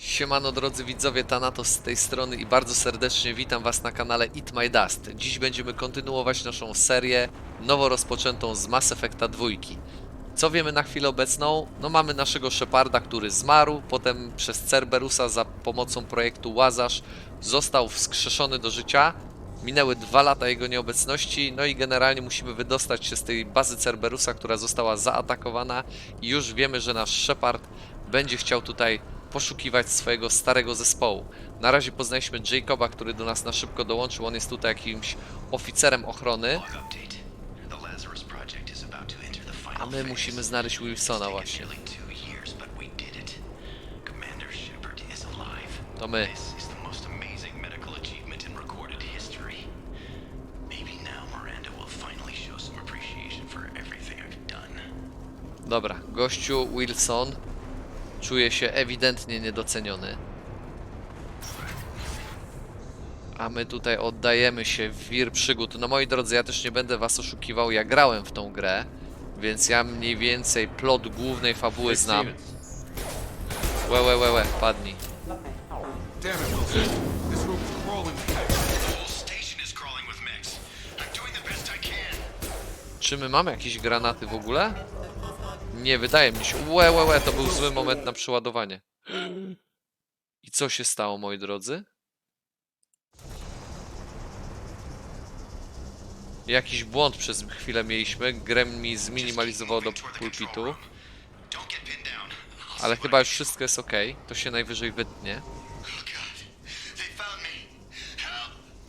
Siemano drodzy widzowie, Thanatos z tej strony i bardzo serdecznie witam was na kanale EatMyDust. Dziś będziemy kontynuować naszą serię nowo rozpoczętą z Mass Effecta 2. Co wiemy na chwilę obecną? No mamy naszego Sheparda, który zmarł, potem przez Cerberusa za pomocą projektu Łazarz został wskrzeszony do życia. Minęły 2 lata jego nieobecności, no i generalnie musimy wydostać się z tej bazy Cerberusa, która została zaatakowana i już wiemy, że nasz Shepard będzie chciał tutaj poszukiwać swojego starego zespołu. Na razie poznaliśmy Jacoba, który do nas na szybko dołączył, on jest tutaj jakimś oficerem ochrony. A my musimy znaleźć Wilsona właśnie. To my. Dobra, gościu Wilson czuje się ewidentnie niedoceniony. A my tutaj oddajemy się w wir przygód. No moi drodzy, ja też nie będę was oszukiwał, ja grałem w tą grę, więc ja mniej więcej plot głównej fabuły znam. Łe, padnij. Czy my mamy jakieś granaty w ogóle? Nie, wydaje mi się. Łe, to był zły moment na przeładowanie. I co się stało, moi drodzy? Jakiś błąd przez chwilę mieliśmy. Gramy zminimalizował do pulpitu. Ale chyba już wszystko jest ok. To się najwyżej wytnie.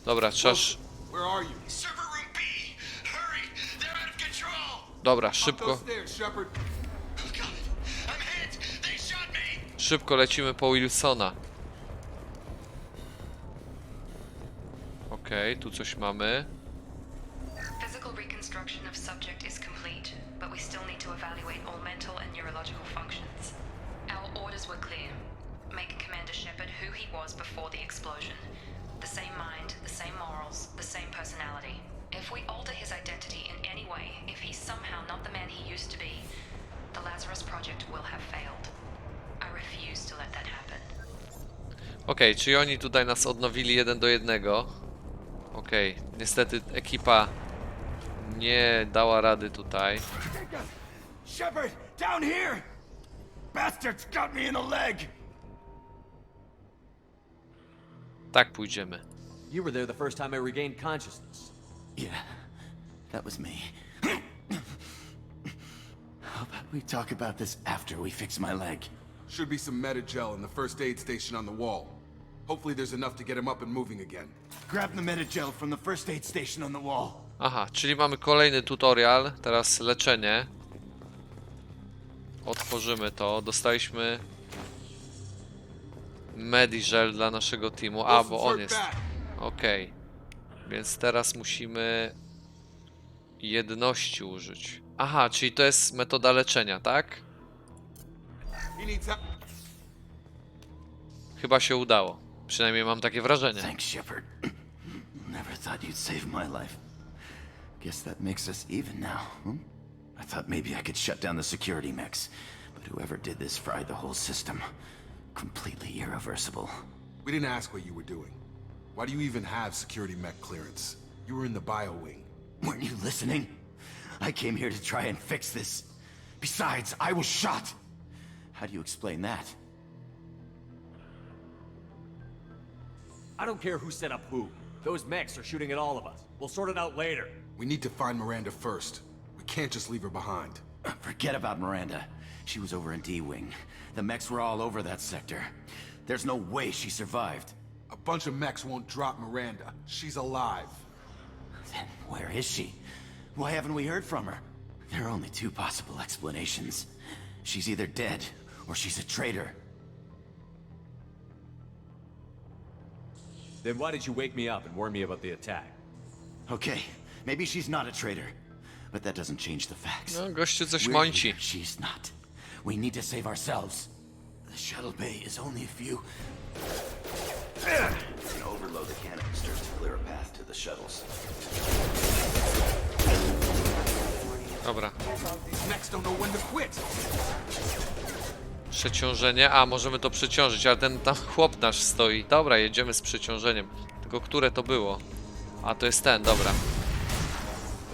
Dobra, trzeba... Dobra, szybko. Szybko lecimy po Wilsona. Okej, tu coś mamy. Physical reconstruction of subject is complete, but we still need to evaluate all mental and neurological functions. Our orders were clear. Make Commander Shepard who he was before the explosion. The same mind, the same morals, the same personality. If we alter his identity in any way, if he's somehow not the man he used to be, the Lazarus Project will have failed. I refuse to let that happen. Okej, czyli oni tutaj nas odnowili 1 do 1. Okej, niestety ekipa nie dała rady tutaj. Shepard, down here! Bastards got me in the leg! Tak pójdziemy. You were there the first time I regained consciousness. Yeah, that was me. How about we talk about this after we fix my leg? Should be some medi-gel in the first aid station on the wall. Hopefully there's enough to get him up and moving again. Grab the medi-gel from the first aid station on the wall. Aha, czyli mamy kolejny tutorial, teraz leczenie. Otworzymy to, dostaliśmy Medigel dla naszego teamu, a bo on jest. Okej, więc teraz musimy jedności użyć. Aha, czyli to jest metoda leczenia, tak? Chyba się udało, przynajmniej mam takie wrażenie. Thanks, Shepard. Never thought you'd save my life. Guess that makes us even now, hmm? I thought maybe I could shut down the security mechs, but whoever did this fried the whole system. Completely irreversible. We didn't ask what you were doing. Why do you even have security mech clearance? You were in the bio wing. Weren't you listening? I came here to try and fix this. Besides, I was shot. How do you explain that? I don't care who set up who. Those mechs are shooting at all of us. We'll sort it out later. We need to find Miranda first. We can't just leave her behind. Forget about Miranda. She was over in D-Wing. The mechs were all over that sector. There's no way she survived. A bunch of mechs won't drop Miranda. She's alive. Then where is she? Why haven't we heard from her? There are only 2 possible explanations. She's either dead, or she's a traitor. Then why did you wake me up and warn me about the attack? Okay, maybe she's not a traitor. But that doesn't change the facts. No, gościu coś We're mąci. here, she's not. We need to save ourselves. The shuttle bay is only a few... Overload the canisters to clear a path to the shuttles. Dobra. These mechs don't know when to quit. Przeciążenie. A, możemy to przeciążyć, ale ten tam chłop nasz stoi. Dobra, jedziemy z przeciążeniem. Tylko które to było? A, to jest ten, dobra.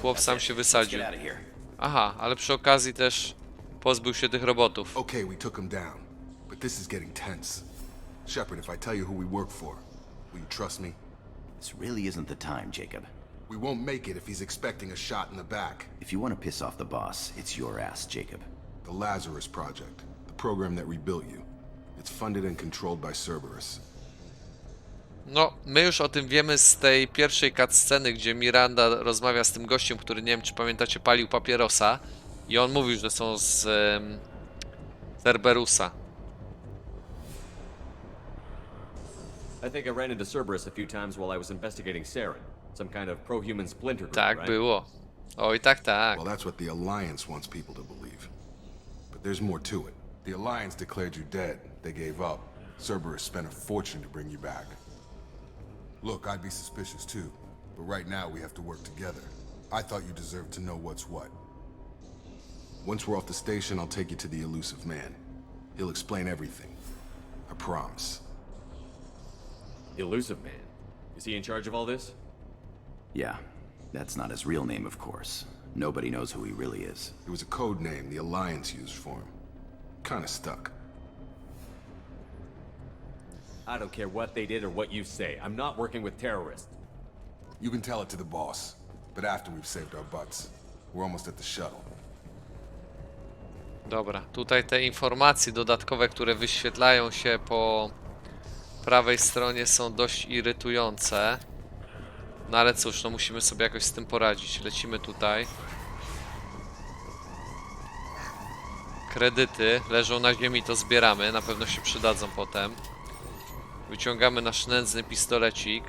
Chłop sam się wysadził. Aha, ale przy okazji też pozbył się tych robotów. Okay, we took him down, but this is getting tense. Shepard, if I tell you who we work for, will you trust me? This really isn't the time, Jacob. We won't make it if he's expecting a shot in the back. If you want to piss off the boss, it's your ass, Jacob. The Lazarus Project, the program that rebuilt you. It's funded and controlled by Cerberus. No, my już o tym wiemy z tej pierwszej cutsceny, gdzie Miranda rozmawia z tym gościem, który, nie wiem czy pamiętacie, palił papierosa. I on mówił, że są z Cerberusa. I think I ran into Cerberus a few times while I was investigating Seria. Some kind of pro-human splinter group, Tak right? było. Oj, tak, tak. Well, that's what the Alliance wants people to believe. But there's more to it. The Alliance declared you dead. They gave up. Cerberus spent a fortune to bring you back. Look, I'd be suspicious too. But right now we have to work together. I thought you deserved to know what's what. Once we're off the station, I'll take you to the elusive man. He'll explain everything. I promise. The Elusive Man. Is he in charge of all this? Yeah, that's not his real name, of course. Nobody knows who he really is. It was a code name the Alliance used for him. Kinda stuck. I don't care what they did or what you say. I'm not working with terrorists. You can tell it to the boss, but after we've saved our butts. We're almost at the shuttle. Dobra, tutaj te informacje dodatkowe, które wyświetlają się po prawej stronie, są dość irytujące. No ale cóż, no musimy sobie jakoś z tym poradzić. Lecimy tutaj. Kredyty leżą na ziemi, to zbieramy. Na pewno się przydadzą potem. Wyciągamy nasz nędzny pistolecik.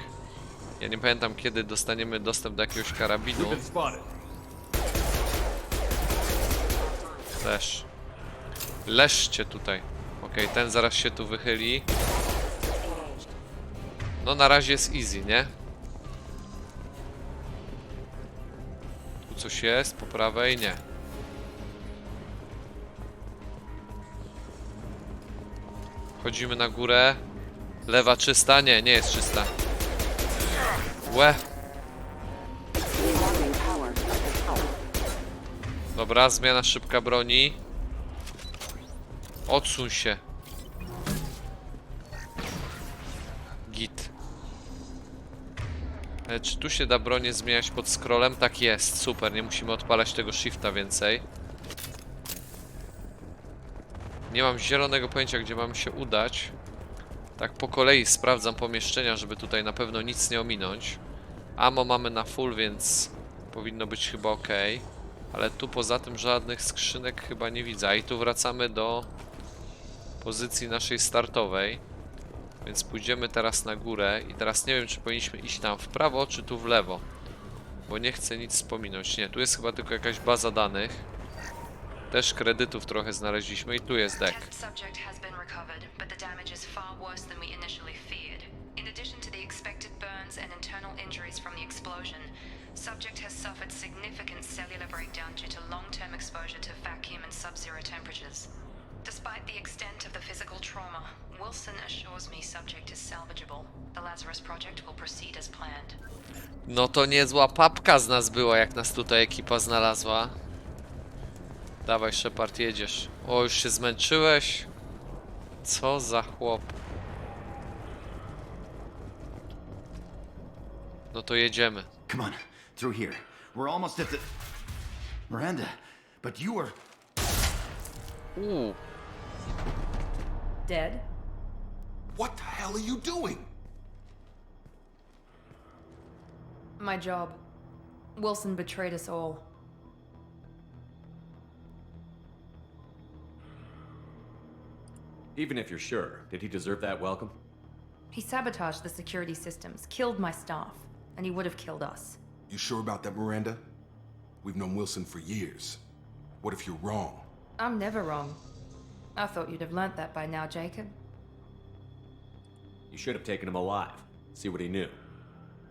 Ja nie pamiętam, kiedy dostaniemy dostęp do jakiegoś karabinu. Been spotted. Też. Leżcie tutaj. Okej, ten zaraz się tu wychyli. No na razie jest easy, nie? Tu coś jest, po prawej nie. Chodzimy na górę. Lewa czysta? Nie, nie jest czysta. Łe. Dobra, zmiana szybka broni. Odsuń się. Git. Czy tu się da bronię zmieniać pod scrollem? Tak jest, super, nie musimy odpalać tego shifta więcej. Nie mam zielonego pojęcia, gdzie mam się udać. Tak po kolei sprawdzam pomieszczenia, żeby tutaj na pewno nic nie ominąć. Ammo mamy na full, więc powinno być chyba ok. Ale tu poza tym żadnych skrzynek chyba nie widzę. A i tu wracamy do pozycji naszej startowej. Więc pójdziemy teraz na górę i teraz nie wiem, czy powinniśmy iść tam w prawo, czy tu w lewo. Bo nie chcę nic wspominać. Nie, tu jest chyba tylko jakaś baza danych. Też kredytów trochę znaleźliśmy i tu jest deck. Test subject has been recovered, but the damage is far worse than we initially feared. In addition to the expected burns and internal injuries from the explosion, subject has suffered significant cellular breakdown due to long-term exposure to vacuum and sub-zero temperatures. Despite the extent of the physical trauma, Wilson assures me subject is salvageable. The Lazarus Project will proceed as planned. No to niezła papka z nas była, jak nas tutaj ekipa znalazła. Dawaj, Shepard, jedziesz. O, już się zmęczyłeś? Co za chłop. No to jedziemy. Come on, through here. We're almost at the... Miranda, but you were... Dead? What the hell are you doing? My job. Wilson betrayed us all. Even if you're sure, did he deserve that welcome? He sabotaged the security systems, killed my staff, and he would have killed us. You sure about that, Miranda? We've known Wilson for years. What if you're wrong? I'm never wrong. I thought you'd have learnt that by now, Jacob. You should have taken him alive. See what he knew.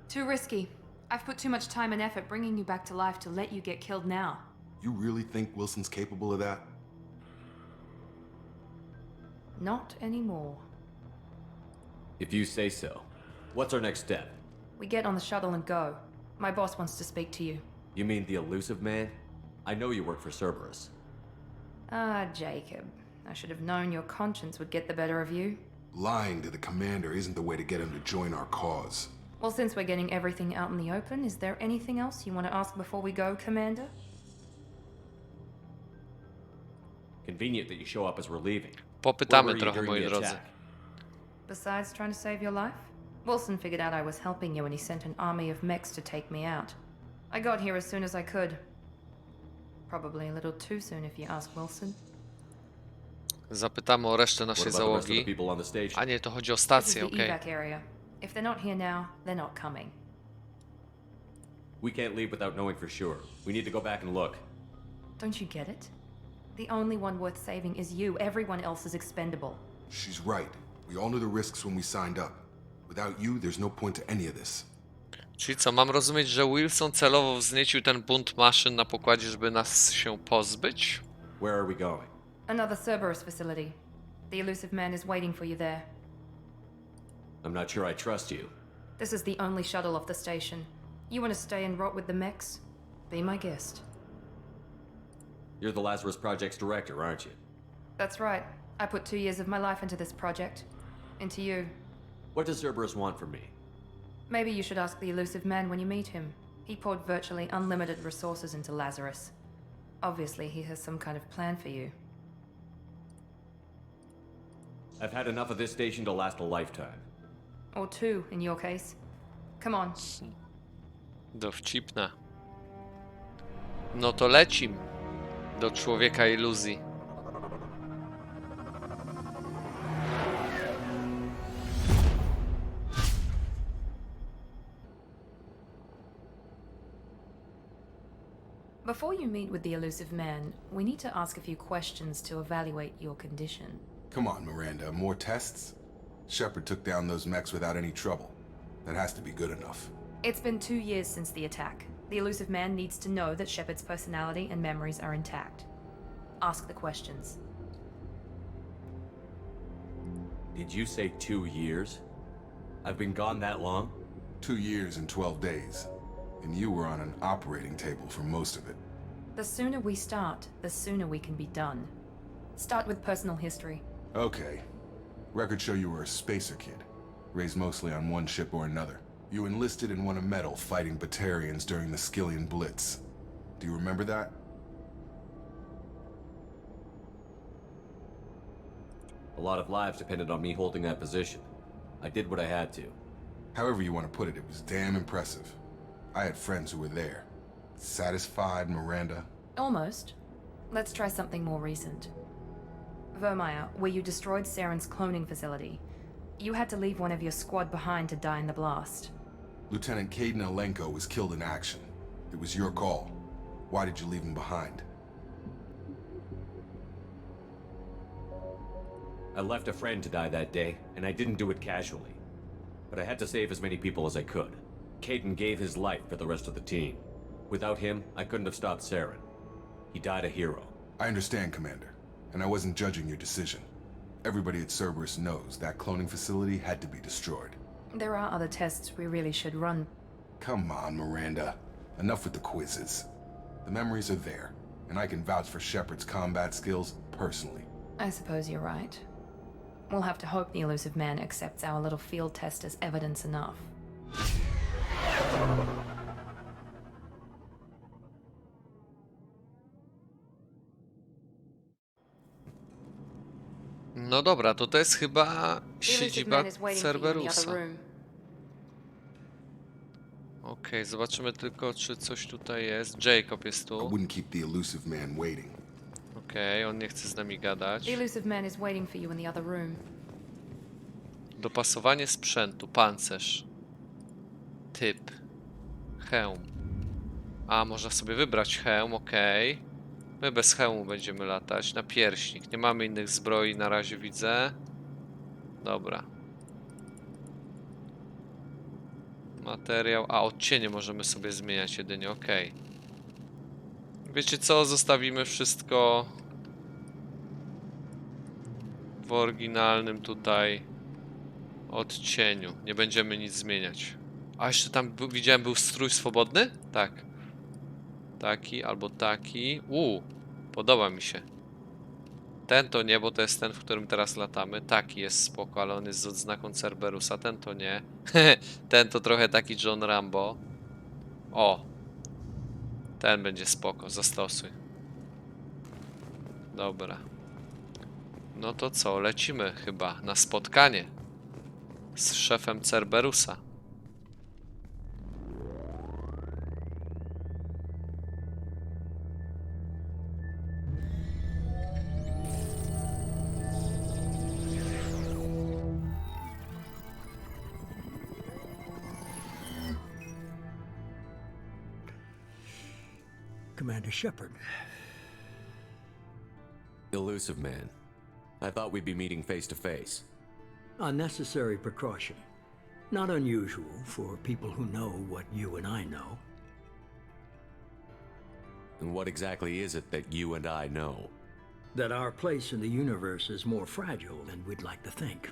Too risky. I've put too much time and effort bringing you back to life to let you get killed now. You really think Wilson's capable of that? Not anymore. If you say so. What's our next step? We get on the shuttle and go. My boss wants to speak to you. You mean the elusive man? I know you work for Cerberus. Ah, Jacob. I should have known your conscience would get the better of you. Lying to the commander isn't the way to get him to join our cause. Well, since we're getting everything out in the open, is there anything else you want to ask before we go, Commander? Convenient that you show up as we're leaving. Popytamy Where were you trochę, during moi the drodzy. attack? Besides trying to save your life? Wilson figured out I was helping you when he sent an army of mechs to take me out. I got here as soon as I could. Probably a little too soon if you ask Wilson. Zapytamy o resztę What naszej about the rest of the załogi. people on the station? A nie, to chodzi o This is stację, the okej. evac area. If they're not here now, they're not coming. We can't leave without knowing for sure. We need to go back and look. Don't you get it? The only one worth saving is you. Everyone else is expendable. She's right. We all knew the risks when we signed up. Without you, there's no point to any of this. Czyli co, mam rozumieć, że Wilson celowo wzniecił ten bunt maszyn na pokładzie, żeby nas się pozbyć? Where are we going? Another Cerberus facility. The elusive man is waiting for you there. I'm not sure I trust you. This is the only shuttle off the station. You want to stay and rot with the mechs? Be my guest. You're the Lazarus Project's director, aren't you? That's right. I put 2 years of my life into this project. Into you. What does Cerberus want from me? Maybe you should ask the elusive man when you meet him. He poured virtually unlimited resources into Lazarus. Obviously, he has some kind of plan for you. I've had enough of this station to last a lifetime. Or 2, in your case. Come on. Dowcipne. No to lecim do człowieka iluzji. Before you meet with the elusive man, we need to ask a few questions to evaluate your condition. Come on, Miranda. More tests? Shepard took down those mechs without any trouble. That has to be good enough. It's been 2 years since the attack. The elusive man needs to know that Shepard's personality and memories are intact. Ask the questions. Did you say 2 years? I've been gone that long? 2 years and 12 days. And you were on an operating table for most of it. The sooner we start, the sooner we can be done. Start with personal history. Okay. Records show you were a spacer kid. Raised mostly on one ship or another. You enlisted and won a medal fighting Batarians during the Skillian Blitz. Do you remember that? A lot of lives depended on me holding that position. I did what I had to. However you want to put it, it was damn impressive. I had friends who were there. Satisfied, Miranda? Almost. Let's try something more recent. Vermeer, where you destroyed Saren's cloning facility. You had to leave one of your squad behind to die in the blast. Lieutenant Caden Alenko was killed in action. It was your call. Why did you leave him behind? I left a friend to die that day, and I didn't do it casually. But I had to save as many people as I could. Caden gave his life for the rest of the team. Without him, I couldn't have stopped Saren. He died a hero. I understand, Commander. And I wasn't judging your decision. Everybody at Cerberus knows that cloning facility had to be destroyed. There are other tests we really should run. Come on, Miranda. Enough with the quizzes. The memories are there, and I can vouch for Shepard's combat skills personally. I suppose you're right. We'll have to hope the elusive man accepts our little field test as evidence enough. No dobra, to jest chyba The elusive siedziba man is waiting for you in the other Cerberusa. room. Okej, zobaczymy tylko, czy coś tutaj jest. Jacob jest I tu. wouldn't keep the elusive man waiting. Okej, on nie chce z nami gadać. The elusive man is waiting for you in the other room. Dopasowanie sprzętu, pancerz. Typ. Hełm. A, można sobie wybrać hełm, okej. My bez hełmu będziemy latać. Napierśnik. Nie mamy innych zbroi na razie, widzę. Dobra. Materiał. A, odcienie możemy sobie zmieniać jedynie, okej. Wiecie co? Zostawimy wszystko w oryginalnym tutaj odcieniu. Nie będziemy nic zmieniać. A jeszcze tam widziałem, był strój swobodny? Tak. Taki albo taki. Podoba mi się. Ten to nie, bo to jest ten, w którym teraz latamy. Taki jest spoko, ale on jest z odznaką Cerberusa. Ten to nie. Ten to trochę taki John Rambo. O! Ten będzie spoko, zastosuj. Dobra. No to co, lecimy chyba na spotkanie z szefem Cerberusa. Commander Shepard. Elusive man. I thought we'd be meeting face to face. A necessary precaution. Not unusual for people who know what you and I know. And what exactly is it that you and I know? That our place in the universe is more fragile than we'd like to think.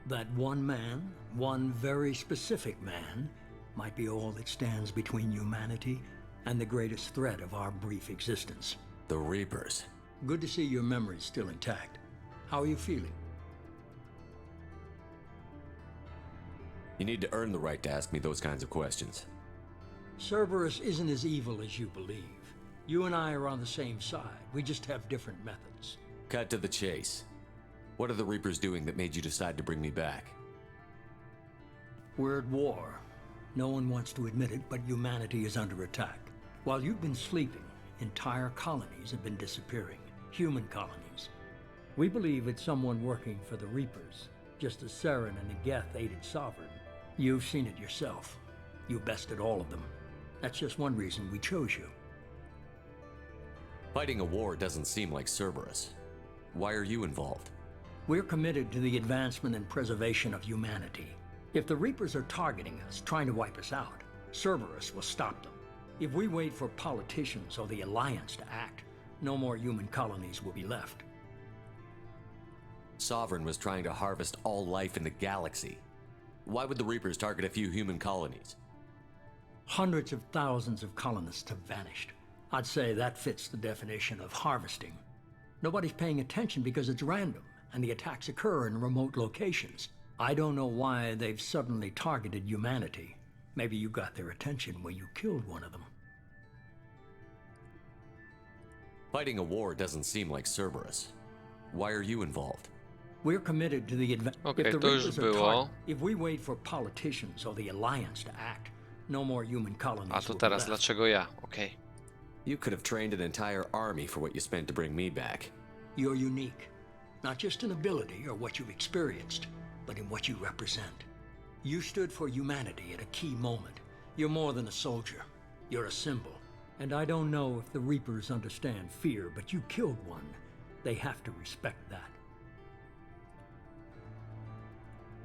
That one man, one very specific man, might be all that stands between humanity and the greatest threat of our brief existence. The Reapers. Good to see your memory's still intact. How are you feeling? You need to earn the right to ask me those kinds of questions. Cerberus isn't as evil as you believe. You and I are on the same side. We just have different methods. Cut to the chase. What are the Reapers doing that made you decide to bring me back? We're at war. No one wants to admit it, but humanity is under attack. While you've been sleeping, entire colonies have been disappearing. Human colonies. We believe it's someone working for the Reapers, just as Saren and Negeth aided Sovereign. You've seen it yourself. You bested all of them. That's just one reason we chose you. Fighting a war doesn't seem like Cerberus. Why are you involved? We're committed to the advancement and preservation of humanity. If the Reapers are targeting us, trying to wipe us out, Cerberus will stop them. If we wait for politicians or the Alliance to act, no more human colonies will be left. Sovereign was trying to harvest all life in the galaxy. Why would the Reapers target a few human colonies? Hundreds of thousands of colonists have vanished. I'd say that fits the definition of harvesting. Nobody's paying attention because it's random, and the attacks occur in remote locations. I don't know why they've suddenly targeted humanity. Maybe you got their attention when you killed one of them. Fighting a war doesn't seem like Cerberus. Why are you involved? We're committed to the Okej, if the to już Reapers are było. if we wait for politicians or the Alliance to act, no more human colonies A to will be teraz left. dlaczego ja? Okej. You could have trained an entire army for what you spent to bring me back. You're unique, not just in ability or what you've experienced, but in what you represent. You stood for humanity at a key moment. You're more than a soldier. You're a symbol. And I don't know if the Reapers understand fear, but you killed one. They have to respect that.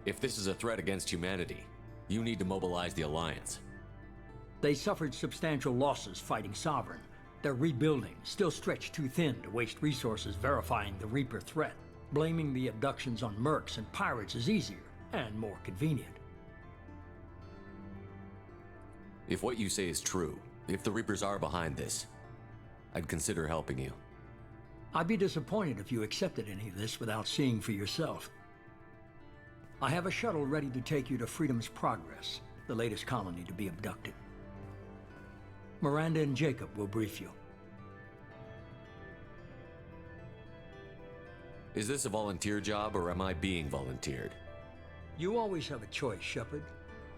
If this is a threat against humanity, you need to mobilize the Alliance. They suffered substantial losses fighting Sovereign. They're rebuilding, still stretched too thin to waste resources verifying the Reaper threat. Blaming the abductions on mercs and pirates is easier and more convenient. If what you say is true, if the Reapers are behind this, I'd consider helping you. I'd be disappointed if you accepted any of this without seeing for yourself. I have a shuttle ready to take you to Freedom's Progress, the latest colony to be abducted. Miranda and Jacob will brief you. Is this a volunteer job or am I being volunteered? You always have a choice, Shepard.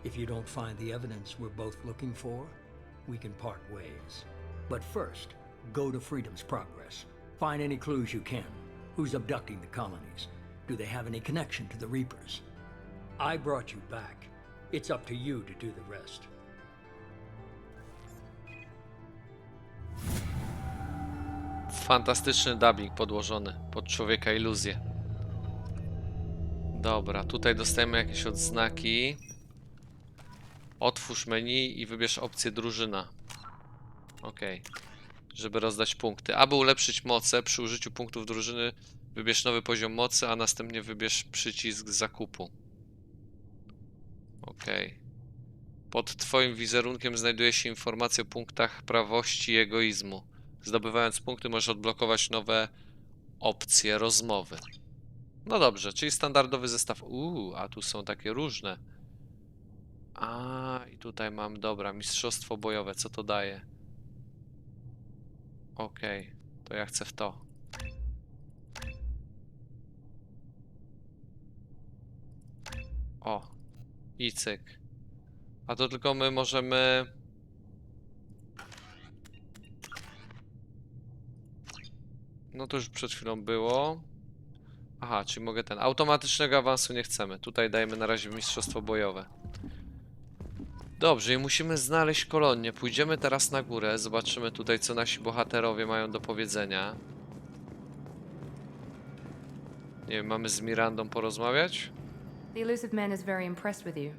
If you don't find the evidence we're both looking for, we can part ways. But first, go to Freedom's Progress. Find any clues you can. Who's abducting the colonies? Do they have any connection to the Reapers? I brought you back. It's up to you to do the rest. Fantastyczny dubbing podłożony pod człowieka iluzję. Dobra, tutaj dostajemy jakieś odznaki. Otwórz menu i wybierz opcję drużyna. Ok. żeby rozdać punkty. Aby ulepszyć moce, przy użyciu punktów drużyny wybierz nowy poziom mocy, a następnie wybierz przycisk zakupu. Ok. Pod twoim wizerunkiem znajduje się informacja o punktach prawości i egoizmu. Zdobywając punkty możesz odblokować nowe opcje rozmowy. No dobrze, czyli standardowy zestaw. A tu są takie różne. I tutaj mam, dobra, mistrzostwo bojowe. Co to daje? Okej, to ja chcę w to. O, i cyk. A to tylko my możemy... No to już przed chwilą było. Aha, czyli mogę ten... Automatycznego awansu nie chcemy. Tutaj dajemy na razie mistrzostwo bojowe. Dobrze, i musimy znaleźć kolonię. Pójdziemy teraz na górę. Zobaczymy tutaj, co nasi bohaterowie mają do powiedzenia. Nie wiem, mamy z Mirandą porozmawiać? The elusive man is very impressed with you.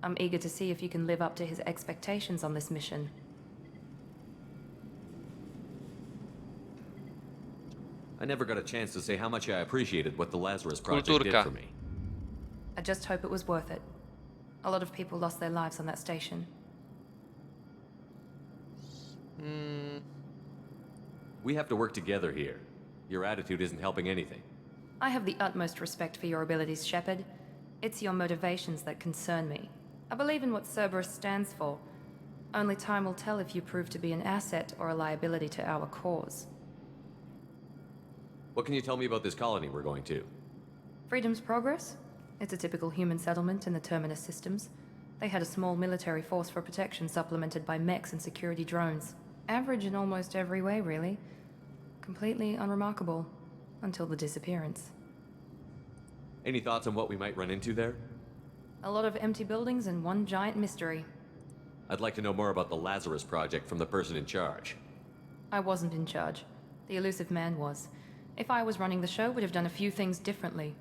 I'm eager to see if you can live up to his expectations on this mission. I never got a chance to say how much I appreciated what the Lazarus Project did Kulturka. for me. I just hope it was worth it. A lot of people lost their lives on that station. We have to work together here. Your attitude isn't helping anything. I have the utmost respect for your abilities, Shepard. It's your motivations that concern me. I believe in what Cerberus stands for. Only time will tell if you prove to be an asset or a liability to our cause. What can you tell me about this colony we're going to? Freedom's Progress? It's a typical human settlement in the Terminus systems. They had a small military force for protection supplemented by mechs and security drones. Average in almost every way, really. Completely unremarkable. Until the disappearance. Any thoughts on what we might run into there? A lot of empty buildings and one giant mystery. I'd like to know more about the Lazarus Project from the person in charge. I wasn't in charge. The elusive man was. If I was running the show, would have done a few things differently.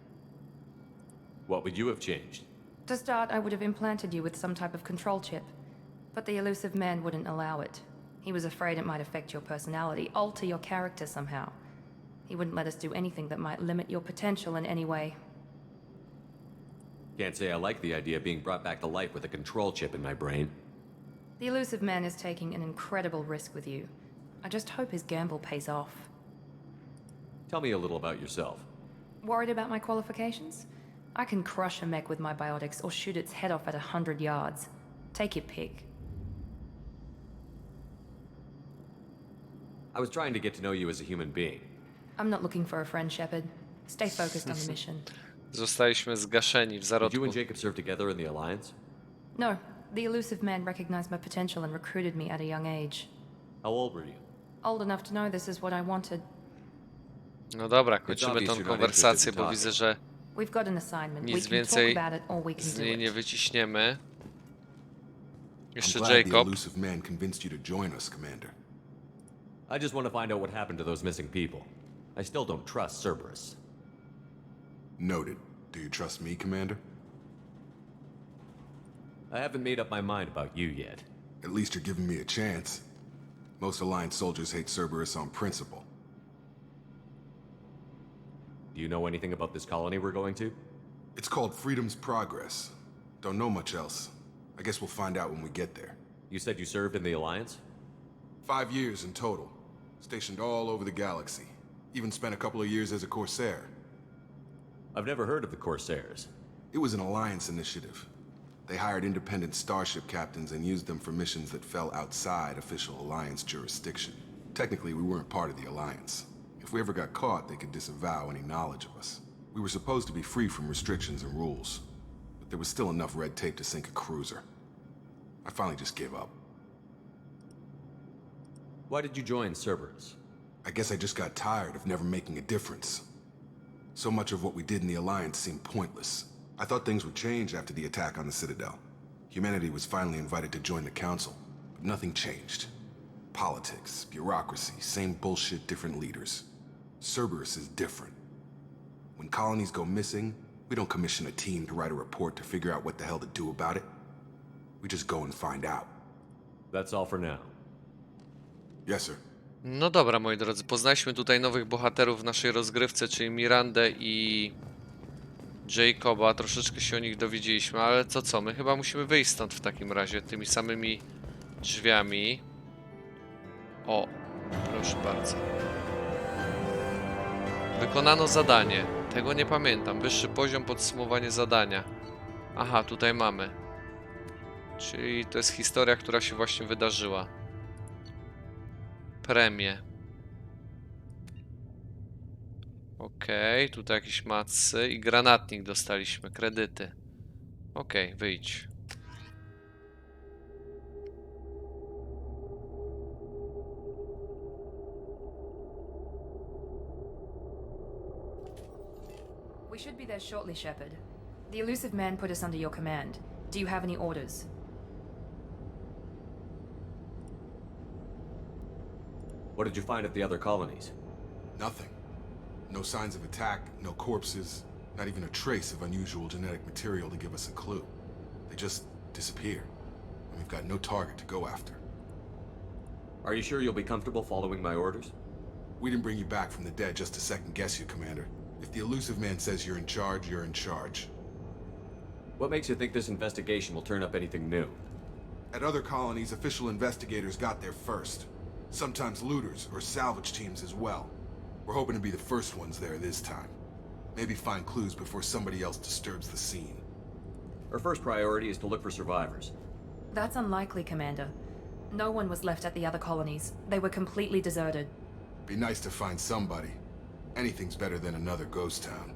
What would you have changed? To start, I would have implanted you with some type of control chip. But the elusive man wouldn't allow it. He was afraid it might affect your personality, alter your character somehow. He wouldn't let us do anything that might limit your potential in any way. Can't say I like the idea of being brought back to life with a control chip in my brain. The elusive man is taking an incredible risk with you. I just hope his gamble pays off. Tell me a little about yourself. Worried about my qualifications? I can crush a mech with my biotics or shoot its head off at 100 yards. Take your pick. I was trying to get to know you as a human being. I'm not looking for a friend, Shepard. Stay focused on the mission. Zostaliśmy zgaszeni w Did zarodku. you and Jacob serve together in the Alliance? No, the elusive man recognized my potential and recruited me at a young age. How old were you? Old enough to know this is what I wanted. No dobra, kończymy tą konwersację, bo widzę, że We've got an assignment. We nic can więcej talk about it or we can z do niej nie it. wyciśniemy. I'm Jeszcze glad the Jacob. elusive man convinced you to join us, Commander. I just want to find out what happened to those missing people. I still don't trust Cerberus. Noted. Do you trust me, Commander? I haven't made up my mind about you yet. At least you're giving me a chance. Most Alliance soldiers hate Cerberus on principle. Do you know anything about this colony we're going to? It's called Freedom's Progress. Don't know much else. I guess we'll find out when we get there. You said you served in the Alliance? 5 years in total. Stationed all over the galaxy. Even spent a couple of years as a Corsair. I've never heard of the Corsairs. It was an Alliance initiative. They hired independent starship captains and used them for missions that fell outside official Alliance jurisdiction. Technically, we weren't part of the Alliance. If we ever got caught, they could disavow any knowledge of us. We were supposed to be free from restrictions and rules, but there was still enough red tape to sink a cruiser. I finally just gave up. Why did you join Cerberus? I guess I just got tired of never making a difference. So much of what we did in the Alliance seemed pointless. I thought things would change after the attack on the Citadel. Humanity was finally invited to join the Council, but nothing changed. Politics, bureaucracy, same bullshit, different leaders. Cerberus is different. When colonies go missing, we don't commission a team to write a report to figure out what the hell to do about it. We just go and find out. That's all for now. Yes, sir. No dobra, moi drodzy, poznaliśmy tutaj nowych bohaterów w naszej rozgrywce, czyli Mirandę i Jacoba. Troszeczkę się o nich dowiedzieliśmy, ale to co? My chyba musimy wyjść stąd w takim razie, tymi samymi drzwiami. O, proszę bardzo. Wykonano zadanie. Tego nie pamiętam. Wyższy poziom, podsumowanie zadania. Aha, tutaj mamy. Czyli to jest historia, która się właśnie wydarzyła. Premie. Okej, tutaj jakieś macy i granatnik dostaliśmy, kredyty. Okej, wyjdź. We should be there shortly, Shepard. The elusive man put us under your command. Do you have any orders? What did you find at the other colonies? Nothing. No signs of attack, no corpses, not even a trace of unusual genetic material to give us a clue. They just disappear. And we've got no target to go after. Are you sure you'll be comfortable following my orders? We didn't bring you back from the dead just to second guess you, Commander. If the elusive man says you're in charge, you're in charge. What makes you think this investigation will turn up anything new? At other colonies, official investigators got there first. Sometimes looters or salvage teams as well. We're hoping to be the first ones there this time. Maybe find clues before somebody else disturbs the scene. Our first priority is to look for survivors. That's unlikely, Commander. No one was left at the other colonies. They were completely deserted. Be nice to find somebody. Anything's better than another ghost town.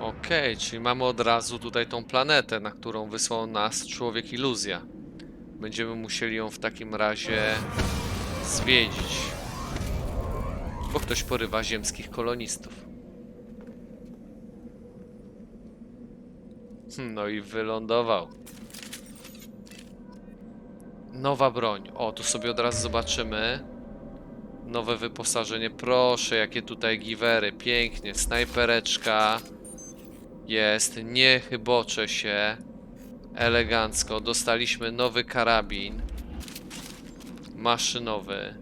Okej, czyli mamy od razu tutaj tą planetę, na którą wysłał nas człowiek iluzja. Będziemy musieli ją w takim razie zwiedzić. Bo ktoś porywa ziemskich kolonistów. No i wylądował. Nowa broń. O, tu sobie od razu zobaczymy. Nowe wyposażenie. Proszę, jakie tutaj giwery. Pięknie. Snajpereczka. Jest. Nie chyboczę się. Elegancko. Dostaliśmy nowy karabin. Maszynowy.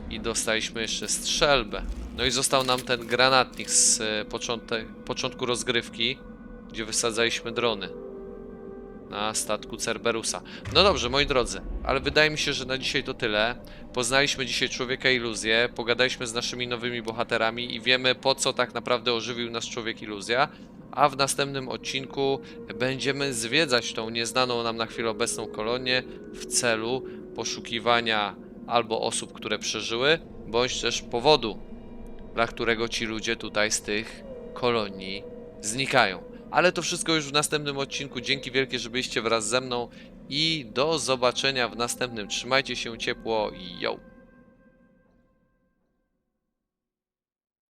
I dostaliśmy jeszcze strzelbę. No i został nam ten granatnik z początku rozgrywki, gdzie wysadzaliśmy drony na statku Cerberusa. No dobrze, moi drodzy, ale wydaje mi się, że na dzisiaj to tyle. Poznaliśmy dzisiaj człowieka iluzję, pogadaliśmy z naszymi nowymi bohaterami i wiemy, po co tak naprawdę ożywił nas człowiek iluzja. A w następnym odcinku będziemy zwiedzać tą nieznaną nam na chwilę obecną kolonię w celu poszukiwania albo osób, które przeżyły, bądź też powodu, dla którego ci ludzie tutaj z tych kolonii znikają. Ale to wszystko już w następnym odcinku. Dzięki wielkie, że byliście wraz ze mną i do zobaczenia w następnym. Trzymajcie się ciepło i yo!